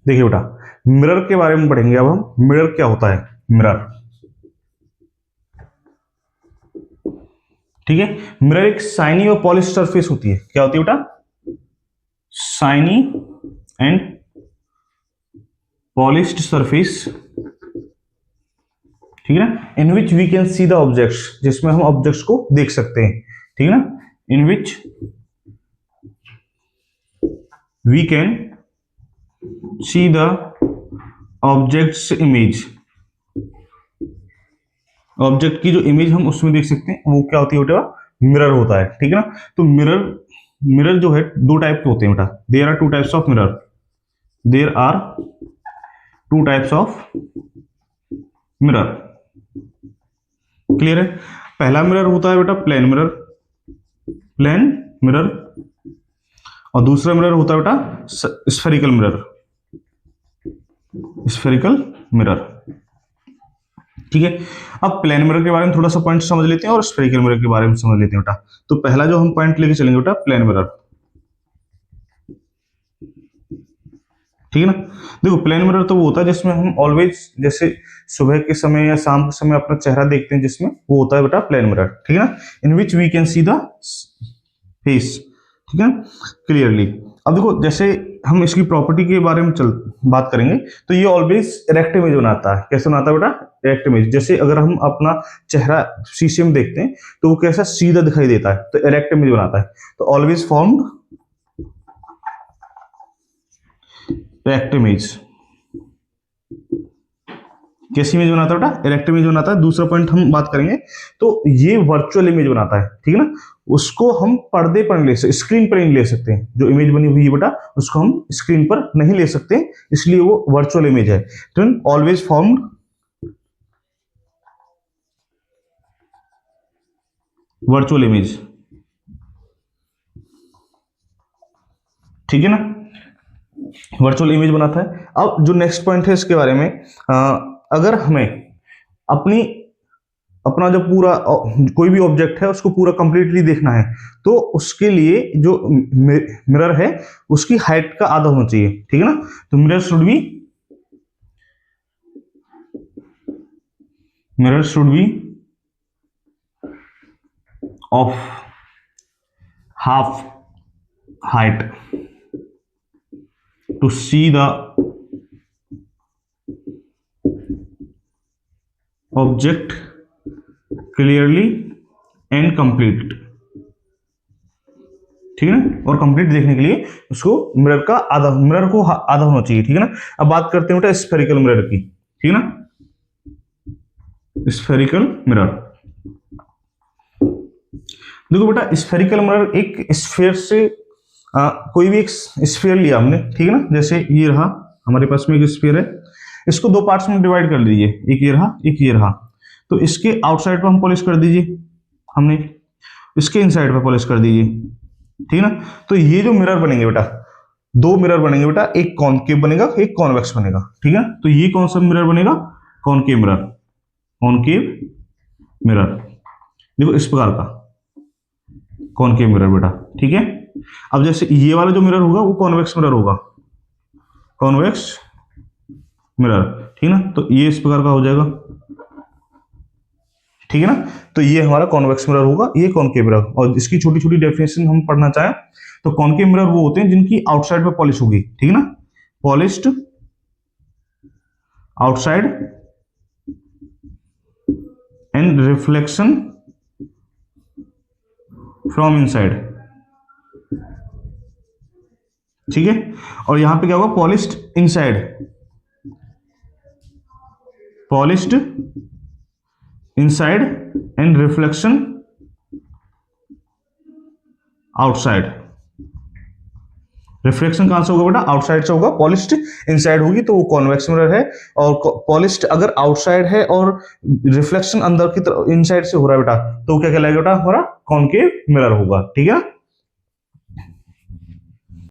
देखिए बेटा, मिरर के बारे में पढ़ेंगे अब हम। मिरर क्या होता है? मिरर, ठीक है। मिरर एक शाइनी और पॉलिश सरफेस होती है। क्या होती है बेटा? शाइनी एंड पॉलिश्ड सरफेस, ठीक है ना। In which we can see the objects, जिसमें हम ऑब्जेक्ट्स को देख सकते हैं, ठीक है ना। In which we can see the objects image, object की जो इमेज हम उसमें देख सकते हैं, वो क्या होती है बेटा? मिरर होता है, ठीक है ना। तो मिरर जो है दो टाइप के होते हैं बेटा। There are two types of mirror, there are two types of mirror. Clear है? पहला मिरर होता है बेटा प्लेन मिरर, प्लेन मिरर, और दूसरा मिरर होता है बेटा स्फेरिकल मिरर, स्फेरिकल मिरर, ठीक है। अब प्लेन मिरर के बारे में थोड़ा सा पॉइंट समझ लेते हैं और स्फेरिकल मिरर के बारे में समझ लेते हैं बेटा। तो पहला जो हम पॉइंट लेके चलेंगे बेटा, प्लेन मिरर, ठीक है ना। देखो, प्लेन मिरर तो वो होता है जिसमें हम ऑलवेज, जैसे सुबह के समय या शाम के समय अपना चेहरा देखते हैं, जिसमें वो होता है बेटा प्लेन मिरर, ठीक है ना। In which we can see the face, ठीक है, क्लियरली। अब देखो, जैसे हम इसकी प्रॉपर्टी के बारे में बात करेंगे, तो ये ऑलवेज इरेक्ट इमेज बनाता है। कैसे बनाता है बेटा? Erect image. जैसे अगर हम अपना चेहरा शीशे में देखते हैं तो वो कैसा सीधा दिखाई देता है, तो इरेक्ट इमेज बनाता है। तो ऑलवेज फॉर्म्ड इरेक्ट इमेज। कैसी इमेज बनाता है बेटा? इरेक्ट इमेज बनाता है। दूसरा पॉइंट हम बात करेंगे, तो ये वर्चुअल इमेज बनाता है, ठीक है ना। उसको हम पर्दे पर नहीं ले सकते, स्क्रीन पर नहीं ले सकते। जो इमेज बनी हुई है बेटा, उसको हम स्क्रीन पर नहीं ले सकते, इसलिए वो वर्चुअल इमेज है। तो ऑलवेज फॉर्म्ड वर्चुअल इमेज, ठीक है ना, वर्चुअल इमेज बनाता है। अब जो नेक्स्ट पॉइंट है इसके बारे में, अगर हमें अपना जो पूरा कोई भी ऑब्जेक्ट है उसको पूरा कंप्लीटली देखना है, तो उसके लिए जो मिरर है उसकी हाइट का आधा होना चाहिए, ठीक है ना। तो mirror should be of half height to see the object clearly and complete, ठीक है ना। और कंप्लीट देखने के लिए उसको मिरर को आधा होना चाहिए, ठीक है ना। अब बात करते हैं बेटा स्फेरिकल मिरर की, ठीक है ना। स्फेरिकल मिरर, देखो बेटा, स्फेरिकल मिरर एक स्फीयर से कोई भी एक स्फीयर लिया हमने, ठीक है ना। जैसे ये रहा हमारे पास में एक स्फीयर है, इसको दो पार्ट्स में डिवाइड कर लीजिए, एक ये रहा, एक ये रहा। तो इसके आउटसाइड पर हम पॉलिश कर दीजिए, हमने इसके इनसाइड पर पॉलिश कर दीजिए, ठीक है ना। तो ये जो मिरर बनेंगे बेटा, दो मिरर बनेंगे बेटा, एक कॉनकेव बनेगा, एक कॉन्वेक्स बनेगा, ठीक है। तो ये कौन सा मिरर बनेगा? Concave mirror, concave mirror. देखो इस प्रकार का कॉनकेव मिरर बेटा, ठीक है। अब जैसे ये वाला जो मिरर होगा वो कॉन्वेक्स मिरर होगा, कॉन्वेक्स मिरर, ठीक है ना। तो ये इस प्रकार का हो जाएगा, ठीक है ना। तो ये हमारा कॉन्वेक्स मिरर होगा, ये कॉनकेव मिरर। और इसकी छोटी छोटी डेफिनेशन हम पढ़ना चाहें तो कॉनकेव मिरर वो होते हैं जिनकी आउटसाइड पे पॉलिश होगी, ठीक है ना। Polished outside and reflection from inside, ठीक है। और यहां पे क्या होगा? Polished inside, polished inside and reflection outside. Reflection कहां से होगा बेटा? आउटसाइड से होगा। पॉलिश्ड इनसाइड होगी तो वो कॉन्वेक्स मिरर है, और पॉलिश्ड अगर आउटसाइड है और रिफ्लेक्शन अंदर की तरफ इनसाइड से हो रहा है बेटा, तो क्या कहलाएगा बेटा? हमारा कॉनकेव मिरर होगा, ठीक है।